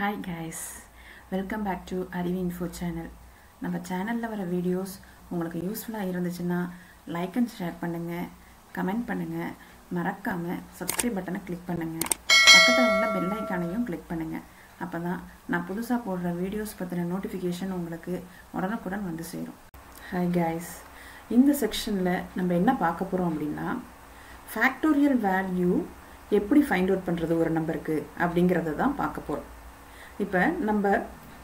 Hi guys, welcome back to Arivi Info channel. நம்ம சேனல்ல வர வீடியோஸ் உங்களுக்கு யூஸ்ஃபுல்லா இருந்துச்சுன்னா லைக் அண்ட் ஷேர் பண்ணுங்க, கமெண்ட் பண்ணுங்க, மறக்காம சப்ஸ்கிரைப் பட்டனை கிளிக் பண்ணுங்க. பக்கத்துல உள்ள பெல் ஐகானையும் கிளிக் பண்ணுங்க. அப்பதான் நான் புதுசா போடுற வீடியோஸ் பத்தின நோட்டிஃபிகேஷன் உங்களுக்கு உடனுக்குடன் வந்து சேரும். Hi guys, இந்த செக்ஷன்ல நம்ம என்ன பார்க்க போறோம் அப்படினா ஃபேக்டோரியல் வேல்யூ எப்படி ஃபைண்ட் அவுட் பண்றது ஒரு நம்பருக்கு அப்படிங்கறத தான் பார்க்க போறோம். இப்போ நம்பர்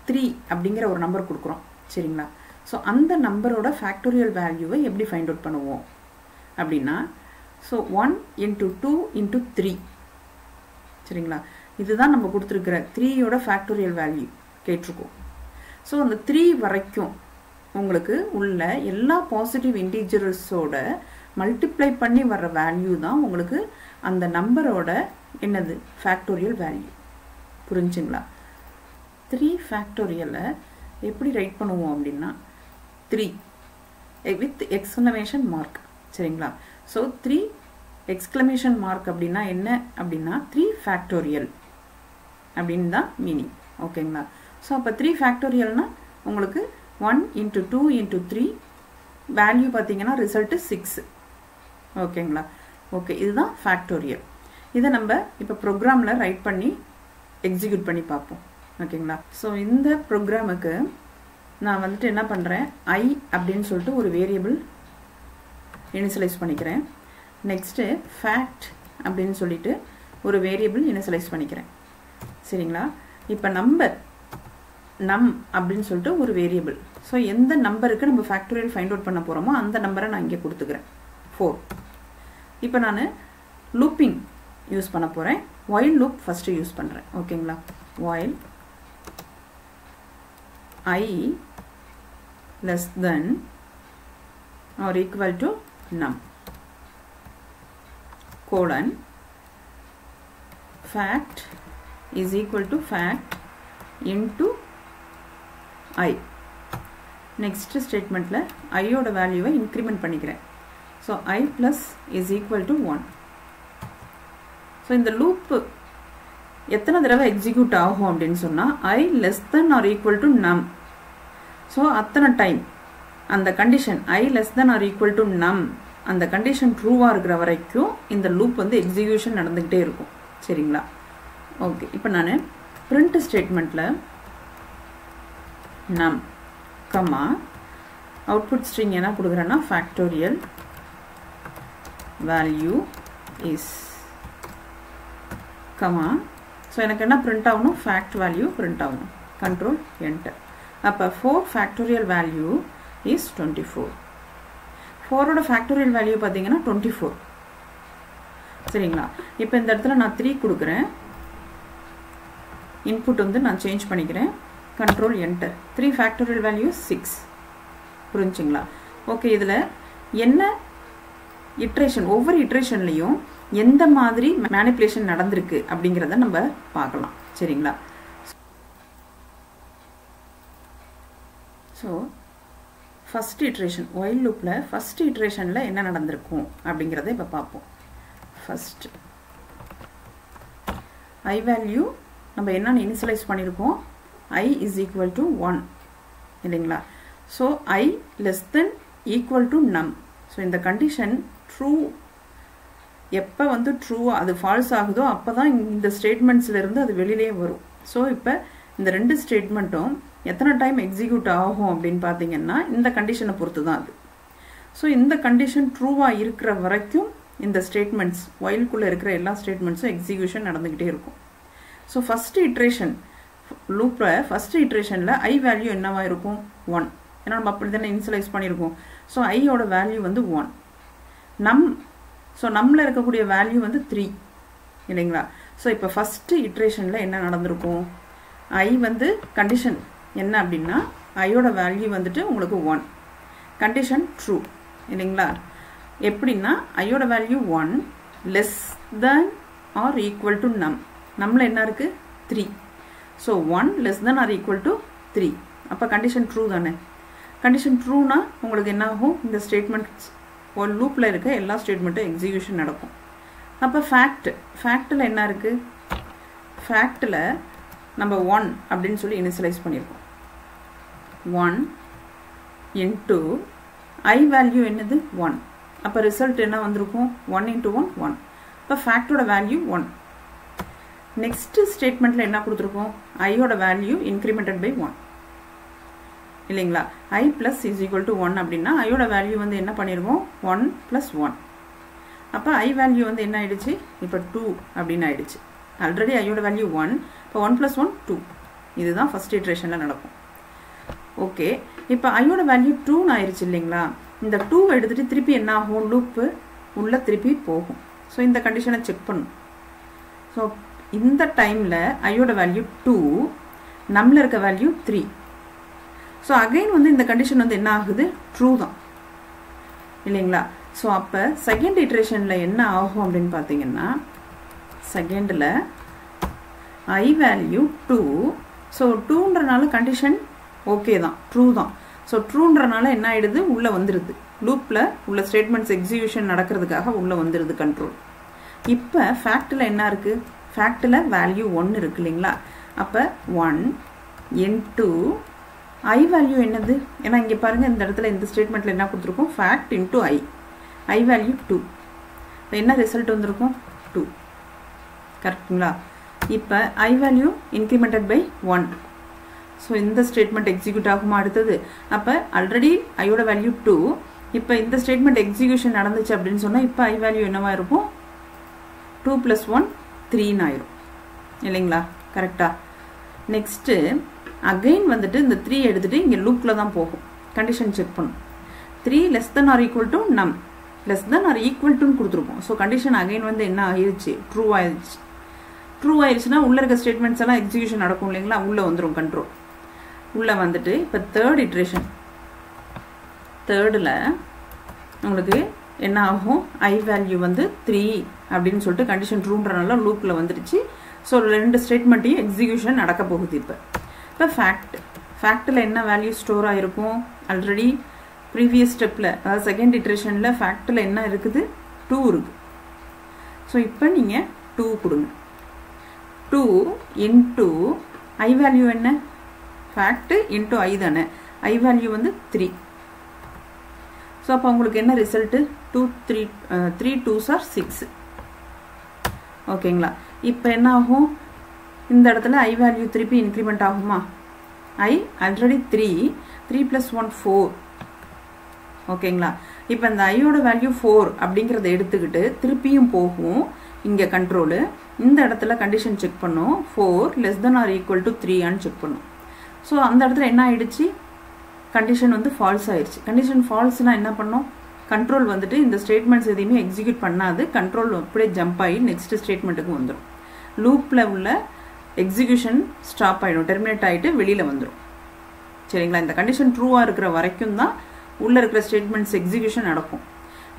3 அப்படிங்கிற ஒரு நம்பர் கொடுக்குறோம் சரிங்களா. ஸோ அந்த நம்பரோட ஃபேக்டோரியல் வேல்யூவை எப்படி ஃபைண்ட் அவுட் பண்ணுவோம் அப்படின்னா ஸோ 1 × 2 × 3 சரிங்களா. இதுதான் நம்ம கொடுத்துருக்கிற 3யோட ஃபேக்டோரியல் வேல்யூ கேட்டிருக்கோம். ஸோ அந்த 3 வரைக்கும் உங்களுக்கு உள்ள எல்லா பாசிட்டிவ் இன்டீஜர்ஸோட மல்டிப்ளை பண்ணி வர்ற வேல்யூ தான் உங்களுக்கு அந்த நம்பரோட என்னது ஃபேக்டோரியல் வேல்யூ. புரிஞ்சுங்களா? 3 ஃபேக்டோரியலை எப்படி ரைட் பண்ணுவோம் அப்படின்னா 3 வித் எக்ஸ்க்ளமேஷன் மார்க் சரிங்களா. ஸோ 3 எக்ஸ்க்ளமேஷன் மார்க் அப்படின்னா என்ன அப்படின்னா 3 ஃபேக்டோரியல் அப்படின்னு தான் மீனிங். ஓகேங்களா. ஸோ அப்போ 3 ஃபேக்டோரியல்னா உங்களுக்கு 1 × 2 × 3 வேல்யூ பார்த்தீங்கன்னா ரிசல்ட்டு 6. ஓகேங்களா. ஓகே, இதுதான் ஃபேக்டோரியல். இதை நம்ம இப்போ ப்ரோக்ராமில் ரைட் பண்ணி எக்ஸிக்யூட் பண்ணி பார்ப்போம். ஓகேங்களா. ஸோ இந்த ப்ரோக்ராமுக்கு நான் வந்துட்டு என்ன பண்ணுறேன், ஐ அப்படின்னு சொல்லிட்டு ஒரு வேரியபிள் இனிஷியலைஸ் பண்ணிக்கிறேன். நெக்ஸ்ட்டு ஃபேக்ட் அப்படின்னு சொல்லிட்டு ஒரு வேரியபிள் இனிஷியலைஸ் பண்ணிக்கிறேன் சரிங்களா. இப்போ நம் அப்படின்னு சொல்லிட்டு ஒரு வேரியபிள். ஸோ எந்த நம்பருக்கு நம்ம ஃபேக்டோரியல் ஃபைண்ட் அவுட் பண்ண போகிறோமோ அந்த நம்பரை நான் இங்கே கொடுத்துக்கிறேன் 4. இப்போ நான் லூப்பிங் யூஸ் பண்ண போகிறேன். while loop ஃபஸ்ட்டு யூஸ் பண்ணுறேன். ஓகேங்களா. while I less than or equal to num colon fact is equal to fact into I. next statementல I ஓட வேல்யூவை இன்க்ரிமெண்ட் பண்ணிக்கிறேன். so I plus is equal to 1. so இந்த loop எத்தனை தடவை execute ஆகும் அப்படின்னு சொன்னா I less than or equal to num. So அத்தனை டைம் அந்த condition I less than or equal to num அந்த கண்டிஷன் ட்ரூவா இருக்கிற வரைக்கும் இந்த லூப் வந்து எக்ஸிக்யூஷன் நடந்துகிட்டே இருக்கும் சரிங்களா. ஓகே, இப்போ நான் பிரிண்ட் ஸ்டேட்மெண்ட்ல num கமா அவுட்புட் ஸ்ட்ரிங் என்ன கொடுக்குறேன்னா factorial value is comma. So எனக்கு என்ன பிரிண்ட் ஆகணும், ஃபேக்ட் வேல்யூ பிரிண்ட் ஆகணும். Control enter. அப்போ 4 ஃபேக்டோரியல் வேல்யூ இஸ் 24. 4ஓட ஃபேக்டோரியல் வேல்யூ பார்த்தீங்கன்னா 24 சரிங்களா. இப்போ இந்த இடத்துல நான் 3 கொடுக்குறேன். இன்புட் வந்து நான் சேஞ்ச் பண்ணிக்கிறேன். Control enter. 3 factorial value 6. புரிஞ்சுங்களா. ஓகே, இதில் என்ன இட்ரேஷன், ஒவ்வொரு இட்ரேஷன்லையும் எந்த மாதிரி மேனிப்புலேஷன் நடந்திருக்கு அப்படிங்கிறத நம்ம பார்க்கலாம் சரிங்களா. ஸோ ஃபர்ஸ்ட் இட்ரேஷன் while loopல ஃபர்ஸ்ட் இட்ரேஷன்ல என்ன நடந்திருக்கும் அப்படிங்கிறத இப்போ பார்ப்போம். ஃபர்ஸ்ட் I வேல்யூ நம்ம என்னன்னு இனிஷியலைஸ் பண்ணியிருக்கோம், I is equal to 1 இல்லைங்களா. So I less than equal to num. So இந்த கண்டிஷன் ட்ரூ எப்போ வந்து ட்ரூ அது ஃபால்ஸ் ஆகுதோ அப்போ தான் இந்த ஸ்டேட்மெண்ட்ஸ்லேருந்து அது வெளியிலே வரும். ஸோ இப்போ இந்த 2 ஸ்டேட்மெண்ட்டும் எத்தனை டைம் எக்ஸிக்யூட் ஆகும் அப்படின்னு பார்த்தீங்கன்னா இந்த கண்டிஷனை பொறுத்து தான் அது. ஸோ இந்த கண்டிஷன் ட்ரூவாக இருக்கிற வரைக்கும் இந்த ஸ்டேட்மெண்ட்ஸ் whileக்குள்ளே இருக்கிற எல்லா ஸ்டேட்மெண்ட்ஸும் எக்ஸிக்யூஷன் நடந்துக்கிட்டே இருக்கும். ஸோ ஃபஸ்ட் இட்ரேஷன் லூப்பில் ஃபஸ்ட் இட்ரேஷனில் I வேல்யூ என்னவா இருக்கும் 1. ஏன்னா நம்ம அப்படி தானே இனிஷியலைஸ் பண்ணியிருக்கோம். ஸோ ஐயோட வேல்யூ வந்து 1. ஸோ நம்மள இருக்கக்கூடிய வேல்யூ வந்து 3 இல்லைங்களா. ஸோ இப்போ ஃபஸ்ட்டு இட்ரேஷனில் என்ன நடந்திருக்கும், I வந்து கண்டிஷன் என்ன அப்படின்னா ஐயோட வேல்யூ வந்துட்டு உங்களுக்கு 1, கண்டிஷன் ட்ரூ இல்லைங்களா. எப்படின்னா ஐயோட value 1 less than or equal to num. நம்மள என்ன இருக்கு 3. So 1 less than or equal to 3. அப்போ கண்டிஷன் ட்ரூ தானே. கண்டிஷன் ட்ரூனா உங்களுக்கு என்ன ஆகும், இந்த ஸ்டேட்மெண்ட்ஸ் ஒரு லூப்பில் இருக்க எல்லா ஸ்டேட்மெண்ட்டும் எக்ஸிக்யூஷன் நடக்கும். அப்போ ஃபேக்டில் என்ன இருக்குது, ஃபேக்டில் நம்ம 1 அப்படின்னு சொல்லி இனிஷியலைஸ் பண்ணியிருக்கோம். 1 into I வேல்யூ என்னது 1. அப்போ ரிசல்ட் என்ன வந்திருக்கும் 1 into 1 1. இப்போ ஃபேக்டோட வேல்யூ 1. நெக்ஸ்ட் ஸ்டேட்மெண்ட்டில் என்ன கொடுத்துருக்கோம் ஐயோட வேல்யூ இன்க்ரிமெண்டட் பை 1 இல்லைங்களா. I plus is equal to 1 அப்படின்னா ஐயோட வேல்யூ வந்து என்ன பண்ணியிருக்கோம் 1 plus 1. அப்போ I வேல்யூ வந்து என்ன ஆயிடுச்சு இப்போ 2 அப்படின்னு ஆயிடுச்சு. ஆல்ரெடி ஐயோட வேல்யூ 1, இப்போ 1 plus 1 2. இதுதான் ஃபர்ஸ்ட் இட்ரேஷனில் நடக்கும். ஓகே, இப்போ ஐயோட வேல்யூ 2 ஆயிடுச்சு இல்லைங்களா. இந்த 2 எடுத்துகிட்டு திருப்பி என்ன ஆகும் லூப்பு உள்ள திருப்பி போகும். ஸோ இந்த கண்டிஷனை செக் பண்ணும். ஸோ இந்த டைமில் ஐயோட வேல்யூ 2, நம்மள இருக்க வேல்யூ 3. ஸோ அகைன் வந்து இந்த கண்டிஷன் வந்து என்ன ஆகுது ட்ரூ தான் இல்லைங்களா. ஸோ அப்போ செகண்ட் இட்ரேஷனில் என்ன ஆகும் அப்படின்னு பார்த்தீங்கன்னா செகண்டில் ஐ வேல்யூ 2. ஸோ 2ன்றனால கண்டிஷன் ஓகே தான் ட்ரூ தான். ஸோ ட்ரூன்றனால என்ன ஆயிடுது உள்ளே வந்துடுது லூப்பில் உள்ள ஸ்டேட்மெண்ட்ஸ் எக்ஸிக்யூஷன் நடக்கிறதுக்காக உள்ளே வந்துடுது கண்ட்ரோல். இப்போ ஃபேக்டில் என்ன இருக்குது ஃபேக்டில் வேல்யூ 1 இருக்கு இல்லைங்களா. அப்போ 1 into I வேல்யூ என்னது ஏன்னா இங்கே பாருங்கள் இந்த இடத்துல இந்த ஸ்டேட்மெண்ட்டில் என்ன கொடுத்துருக்கோம் ஃபேக்ட் இன்ட்டு I வேல்யூ 2. இப்போ என்ன ரிசல்ட் வந்திருக்கும் 2 கரெக்டுங்களா. இப்போ I value incremented by 1. So இந்த ஸ்டேட்மெண்ட் எக்ஸிக்யூட் ஆகுமா அடுத்தது. அப்போ ஆல்ரெடி ஐயோட வேல்யூ 2, இப்போ இந்த ஸ்டேட்மெண்ட் எக்ஸிக்யூஷன் நடந்துச்சு அப்படின்னு சொன்னால் இப்போ I வேல்யூ என்னவா இருக்கும் 2 plus 1 3 ஆயிரும் இல்லைங்களா கரெக்டா. நெக்ஸ்ட்டு அகெயின் வந்துட்டு இந்த 3 எடுத்துகிட்டு இங்கே லூப்பில் தான் போகும் கண்டிஷன் செக் பண்ணும். 3 less than or equal to num less than or equal to கொடுத்துருப்போம். ஸோ கண்டிஷன் அகெயின் வந்து என்ன ஆயிடுச்சு ட்ரூ ஆயிடுச்சு. ட்ரூ ஆயிடுச்சுன்னா உள்ளே இருக்க ஸ்டேட்மெண்ட்ஸ் எல்லாம் எக்ஸிக்யூஷன் நடக்கும் இல்லைங்களா. உள்ளே வந்துடும் கண்ட்ரோல். உள்ளே வந்துட்டு இப்போ தேர்ட் இட்ரேஷன் தேர்டில் உங்களுக்கு என்ன ஆகும் I வேல்யூ வந்து 3 அப்படின்னு சொல்லிட்டு கண்டிஷன் ட்ரூன்றனால லூப்பில் வந்துடுச்சு. ஸோ 2 ஸ்டேட்மெண்ட்டையும் எக்ஸிக்யூஷன் நடக்க போகுது. இப்போ ஃபேக்டில் என்ன வேல்யூ ஸ்டோர் ஆகிருக்கும் ஆல்ரெடி ப்ரீவியஸ் ஸ்டெப்பில் அதாவது செகண்ட் இட்ரேஷனில் ஃபேக்டில் என்ன இருக்குது 2 இருக்குது. ஸோ இப்போ நீங்கள் 2 கொடுங்க. 2 into I வேல்யூ என்ன ஃபேக்ட் இன்ட்டு I தானே. I வேல்யூ வந்து 3. ஸோ அப்போ உங்களுக்கு என்ன ரிசல்ட்டு 3 2s are 6 ஓகேங்களா. இப்போ என்ன ஆகும் இந்த இடத்துல I வேல்யூ திருப்பி இன்க்ரிமெண்ட் ஆகுமா. I ஆல்ரெடி 3 plus 1 4 ஓகேங்களா. இப்போ இந்த ஐயோட வேல்யூ 4 அப்படிங்கிறத எடுத்துக்கிட்டு திருப்பியும் போகும் இங்கே கண்ட்ரோலு. இந்த இடத்துல கண்டிஷன் செக் பண்ணும் 4 less than or equal to 3 check பண்ணும். ஸோ அந்த இடத்துல என்ன ஆயிடுச்சு கண்டிஷன் வந்து ஃபால்ஸ் ஆயிடுச்சு. கண்டிஷன் ஃபால்ஸ்னால் என்ன பண்ணோம் கண்ட்ரோல் வந்துட்டு இந்த ஸ்டேட்மெண்ட்ஸ் எதையுமே எக்ஸிக்யூட் பண்ணாது. கண்ட்ரோல் அப்படியே ஜம்ப் ஆகி நெக்ஸ்ட் ஸ்டேட்மெண்ட்டுக்கு வந்துடும். லூப்பில் உள்ள எக்ஸிக்யூஷன் ஸ்டாப் ஆகிடும் டெர்மினேட் ஆகிட்டு வெளியில் வந்துடும் சரிங்களா. இந்த கண்டிஷன் ட்ரூவாக இருக்கிற வரைக்கும் தான் உள்ளே இருக்கிற ஸ்டேட்மெண்ட்ஸ் எக்ஸிக்யூஷன் நடக்கும்.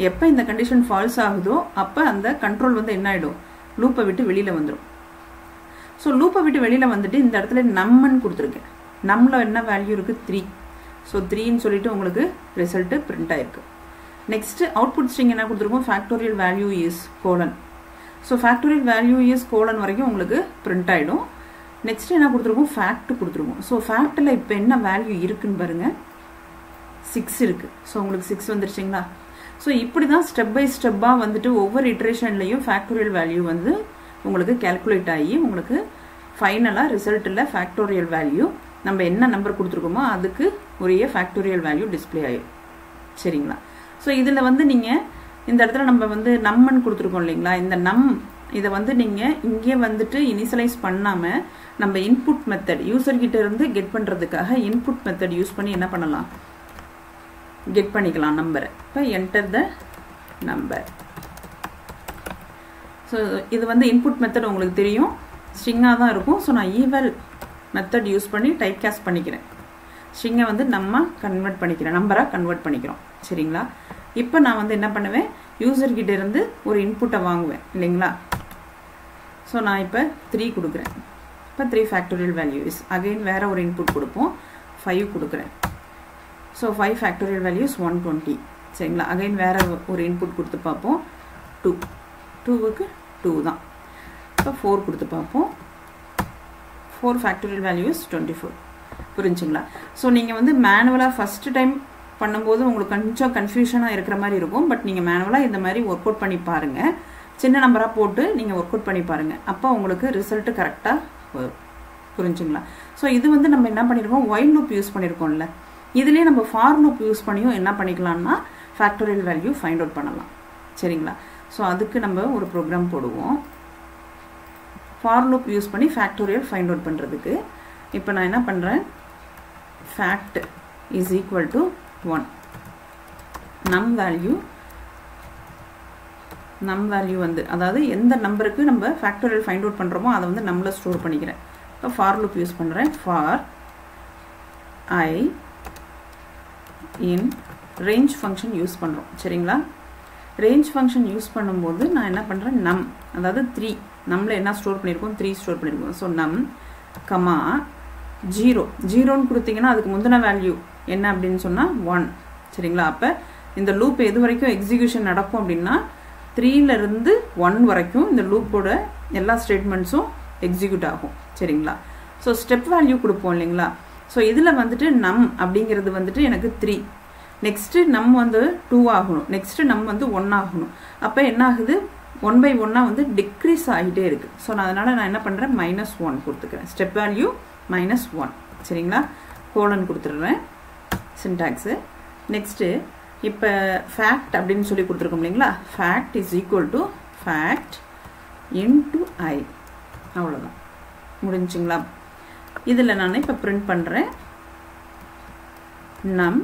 எப்போ இந்த கண்டிஷன் ஃபால்ஸ் ஆகுதோ அப்போ அந்த கண்ட்ரோல் வந்து என்ன ஆகிடும் லூப்பை விட்டு வெளியில் வந்துடும். ஸோ லூப்பை விட்டு வெளியில் வந்துட்டு இந்த இடத்துல நம்மன்னு கொடுத்துருக்கேன். நம்மள என்ன வேல்யூ இருக்குது 3. ஸோ 3ன்னு சொல்லிட்டு உங்களுக்கு ரிசல்ட்டு பிரிண்ட் ஆயிருக்கு. நெக்ஸ்ட்டு அவுட்புட் ஸ்ட்ரிங் என்ன கொடுத்துருக்கோம் factorial value is colon. So factorial value is colon வரைக்கும் உங்களுக்கு பிரிண்ட் ஆகிடும். நெக்ஸ்ட் என்ன கொடுத்துருக்கோம் ஃபேக்ட் கொடுத்துருக்கோம். ஸோ ஃபேக்டில் இப்போ என்ன வேல்யூ இருக்குன்னு பாருங்கள் 6 இருக்குது. ஸோ உங்களுக்கு 6 வந்துருச்சிங்களா. ஸோ இப்படி தான் ஸ்டெப் பை ஸ்டெப்பாக வந்துட்டு ஒவ்வொரு இட்ரேஷன்லையும் ஃபேக்டோரியல் வேல்யூ வந்து உங்களுக்கு கேல்குலேட் ஆகி உங்களுக்கு ஃபைனலாக ரிசல்ட்டில் ஃபேக்டோரியல் வேல்யூ நம்ம என்ன நம்பர் கொடுத்துருக்கோமோ அதுக்கு உரிய ஃபேக்டோரியல் வேல்யூ டிஸ்பிளே ஆகிடும் சரிங்களா. ஸோ இதில் வந்து நீங்கள் இந்த இடத்துல நம்ம வந்து நம்மன்னு கொடுத்துருக்கோம் இல்லைங்களா. இந்த இதை வந்து நீங்கள் இங்கே வந்துட்டு இனிஷியலைஸ் பண்ணாமல் நம்ம இன்புட் மெத்தட் யூசர்கிட்ட இருந்து கெட் பண்ணுறதுக்காக இன்புட் மெத்தட் யூஸ் பண்ணி என்ன பண்ணலாம் கெட் பண்ணிக்கலாம் நம்பரை. இப்போ என்டர் த நம்பர். ஸோ இது வந்து இன்புட் மெத்தட் உங்களுக்கு தெரியும் ஸ்ட்ரிங்காக தான் இருக்கும். ஸோ நான் ஈவல் மெத்தட் யூஸ் பண்ணி டைப் காஸ்ட் பண்ணிக்கிறேன். ஸ்ட்ரிங்கை வந்து நம்ம கன்வெர்ட் பண்ணிக்கிறேன் நம்பராக கன்வெர்ட் பண்ணிக்கிறோம் சரிங்களா. இப்போ நான் வந்து என்ன பண்ணுவேன் யூசர்கிட்ட இருந்து ஒரு இன்புட்டை வாங்குவேன் இல்லைங்களா. ஸோ நான் இப்போ 3 கொடுக்குறேன். இப்போ 3 ஃபேக்டோரியல் வேல்யூ இஸ் அகெயின் வேறு ஒரு இன்புட் கொடுப்போம் 5 கொடுக்குறேன். ஸோ 5 ஃபேக்டோரியல் வேல்யூஸ் 120 சரிங்களா. அகெயின் வேறு ஒரு இன்புட் கொடுத்து பார்ப்போம் 2க்கு 2 தான். இப்போ 4 கொடுத்து பார்ப்போம் 4 factorial value is 24. புரிஞ்சுங்களா? ஸோ நீங்கள் வந்து மேனுவலாக ஃபஸ்ட்டு டைம் பண்ணும்போது உங்களுக்கு கொஞ்சம் கன்ஃபியூஷனாக இருக்கிற மாதிரி இருக்கும். பட் நீங்கள் மேனுவலாக இந்த மாதிரி ஒர்க் அவுட் பண்ணி பாருங்கள். சின்ன நம்பராக போட்டு நீங்கள் ஒர்க் அவுட் பண்ணி பாருங்கள். அப்போ உங்களுக்கு ரிசல்ட்டு கரெக்டாக வரும். புரிஞ்சுங்களா? ஸோ இது வந்து நம்ம என்ன பண்ணியிருக்கோம், ஒயில் லூப் யூஸ் பண்ணியிருக்கோம்ல, இதுலேயே நம்ம ஃபார் லூப் யூஸ் பண்ணியும் என்ன பண்ணிக்கலாம்னா ஃபேக்டோரியல் வேல்யூ ஃபைண்ட் அவுட் பண்ணலாம். சரிங்களா? ஸோ அதுக்கு நம்ம ஒரு ப்ரோக்ராம் போடுவோம். ஃபார் லூப் யூஸ் பண்ணி ஃபேக்டோரியல் ஃபைண்ட் அவுட் பண்ணுறதுக்கு இப்போ நான் என்ன பண்ணுறேன், fact is equal to 1. num value வந்து அதாவது எந்த நம்பருக்கு நம்ம ஃபேக்டோரியல் ஃபைண்ட் அவுட் பண்ணுறோமோ அதை வந்து நம்மள ஸ்டோர் பண்ணிக்கிறேன். இப்போ ஃபார் லூப் யூஸ் பண்ணுறேன். For I in range function use பண்ணுறோம். சரிங்களா? range function யூஸ் பண்ணும்போது நான் என்ன பண்ணுறேன், num அதாவது 3 நம்மள என்ன ஸ்டோர் பண்ணியிருக்கோம், 3 ஸ்டோர் பண்ணியிருக்கோம். ஸோ num கமா 0 கொடுத்தீங்கன்னா அதுக்கு முந்தின வேல்யூ என்ன அப்படின்னு சொன்னால் 1. சரிங்களா? அப்போ இந்த லூப் எது வரைக்கும் எக்ஸிக்யூஷன் நடக்கும் அப்படின்னா 3லேருந்து 1 வரைக்கும் இந்த லூப்போட எல்லா ஸ்டேட்மெண்ட்ஸும் எக்ஸிக்யூட் ஆகும். சரிங்களா? ஸோ ஸ்டெப் வேல்யூ கொடுப்போம் இல்லைங்களா? ஸோ இதில் வந்துட்டு நம் அப்படிங்கிறது வந்துட்டு எனக்கு 3, நெக்ஸ்ட்டு நம் வந்து 2 ஆகணும், நெக்ஸ்ட்டு நம் வந்து 1 ஆகணும். அப்போ என்ன ஆகுது, 1 by 1 வந்து டிக்ரீஸ் ஆகிட்டே இருக்குது. ஸோ அதனால் நான் என்ன பண்ணுறேன், -1 கொடுத்துக்கிறேன். Step value -1. சரிங்களா? கோலன் கொடுத்துட்றேன் சின்டாக்ஸு. நெக்ஸ்ட்டு இப்போ ஃபேக்ட் அப்படின்னு சொல்லி கொடுத்துருக்கோம் இல்லைங்களா, fact is equal to fact into I. அவ்வளோதான், முடிஞ்சுங்களா? இதில் நான் இப்போ பிரிண்ட் பண்ணுறேன், num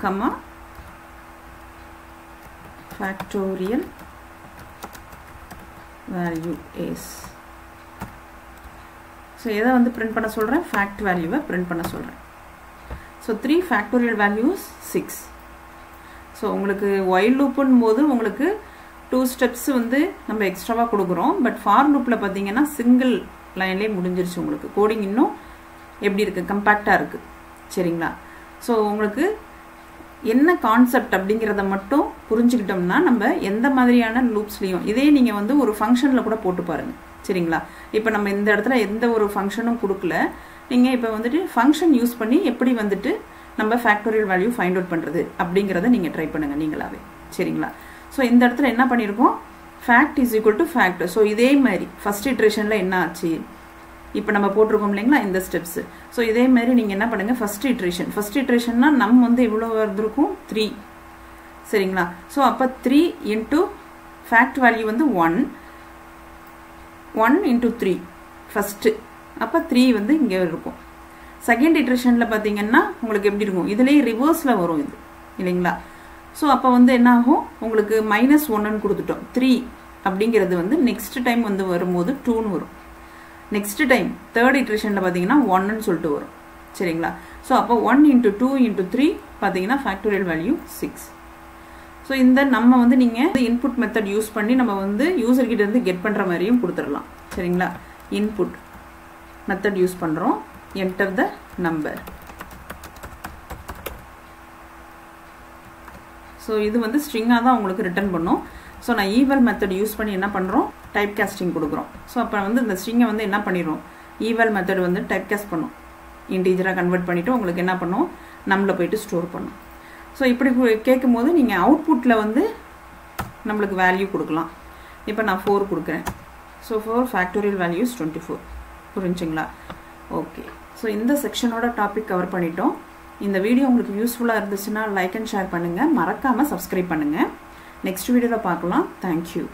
comma factorial value is. So எதை வந்து பிரிண்ட் பண்ண சொல்கிறேன், ஃபேக்ட் வேல்யூவை பிரிண்ட் பண்ண சொல்கிறேன். So 3 factorial values 6. ஸோ உங்களுக்கு ஒயில் லூப்புன்னு போது உங்களுக்கு 2 ஸ்டெப்ஸ் வந்து நம்ம எக்ஸ்ட்ராவாக கொடுக்குறோம். பட் ஃபார் லூப்பில் பார்த்தீங்கன்னா சிங்கிள் லைன்லேயே முடிஞ்சிருச்சு. உங்களுக்கு கோடிங் இன்னும் எப்படி இருக்குது, கம்பேக்டாக இருக்குது. சரிங்களா? ஸோ உங்களுக்கு என்ன கான்செப்ட் அப்படிங்கிறத மட்டும் புரிஞ்சுக்கிட்டோம்னா நம்ம எந்த மாதிரியான லூப்ஸ்லையும் இதே நீங்கள் வந்து ஒரு ஃபங்க்ஷனில் கூட போட்டு பாருங்கள். சரிங்களா? இப்போ நம்ம இந்த இடத்துல எந்த ஒரு ஃபங்க்ஷனும் கொடுக்கல, நீங்கள் இப்போ வந்துட்டு ஃபங்க்ஷன் யூஸ் பண்ணி எப்படி வந்துட்டு நம்ம ஃபேக்டோரியல் வேல்யூ ஃபைண்ட் அவுட் பண்ணுறது அப்படிங்கிறத நீங்கள் ட்ரை பண்ணுங்கள் நீங்களாவே. சரிங்களா? ஸோ இந்த இடத்துல என்ன பண்ணியிருக்கோம், fact is equal to fact. So இதே மாதிரி ஃபஸ்ட் இட்ரேஷனில் என்ன ஆச்சு, இப்போ நம்ம போட்டிருக்கோம் இல்லைங்களா இந்த ஸ்டெப்ஸு. ஸோ இதே மாதிரி நீங்கள் என்ன பண்ணுங்கள், ஃபஸ்ட் இட்ரேஷன்னா நம்ம வந்து இவ்வளோ இருந்திருக்கும் 3. சரிங்களா? ஸோ அப்போ 3 இன்ட்டு ஃபேக்ட் வேல்யூ வந்து 1 இன்ட்டு 3 ஃபஸ்ட்டு. அப்போ 3 வந்து இங்கே இருக்கும். செகண்ட் இட்ரேஷனில் பார்த்தீங்கன்னா உங்களுக்கு எப்படி இருக்கும், இதுலேயே ரிவர்ஸில் வரும் இது இல்லைங்களா? ஸோ அப்போ வந்து என்ன ஆகும், உங்களுக்கு -1ன்னு கொடுத்துட்டோம். 3 அப்படிங்கிறது வந்து நெக்ஸ்ட் டைம் வந்து வரும்போது 2ன்னு வரும். நெக்ஸ்ட் டைம் தேர்ட் இட்ரேஷனில் பார்த்தீங்கன்னா 1ன்னு சொல்லிட்டு வரும். சரிங்களா? ஸோ அப்போ 1 இன்ட்டு 2 இன்ட்டு 3 பார்த்தீங்கன்னா ஃபேக்டோரியல் வேல்யூ 6. ஸோ இந்த நம்ம வந்து நீங்கள் இன்புட் மெத்தட் யூஸ் பண்ணி நம்ம வந்து யூசர்கிட்ட இருந்து கெட் பண்ணுற மாதிரியும் கொடுத்துடலாம். சரிங்களா? இன்புட் மெத்தட் யூஸ் பண்ணுறோம், என்டர் த நம்பர். ஸோ இது வந்து ஸ்ட்ரிங்காக தான் உங்களுக்கு ரிட்டர்ன் பண்ணும். ஸோ நான் ஈவல் மெத்தட் யூஸ் பண்ணி என்ன பண்ணுறோம், டைப் காஸ்டிங் கொடுக்குறோம். ஸோ அப்போ வந்து இந்த ஸ்ட்ரிங்கை வந்து என்ன பண்ணிடுறோம், ஈவல் மெத்தட் வந்து டைப் காஸ்ட் பண்ணும், இன்டீஜராக கன்வெர்ட் பண்ணிவிட்டு உங்களுக்கு என்ன பண்ணும், நம்மள போயிட்டு ஸ்டோர் பண்ணும். ஸோ இப்படி கேட்கும்போது நீங்கள் அவுட்புட்டில் வந்து நம்மளுக்கு வேல்யூ கொடுக்கலாம். இப்போ நான் 4 கொடுக்குறேன். So 4 factorial values 24. புரிஞ்சுங்களா? ஓகே. ஸோ இந்த செக்ஷனோட டாபிக் கவர் பண்ணிட்டோம். இந்த வீடியோ உங்களுக்கு யூஸ்ஃபுல்லாக இருந்துச்சுன்னா லைக் அண்ட் ஷேர் பண்ணுங்கள், மறக்காமல் சப்ஸ்கிரைப் பண்ணுங்கள். நெக்ஸ்ட் வீடியோவில் பார்க்கலாம். தேங்க்யூ.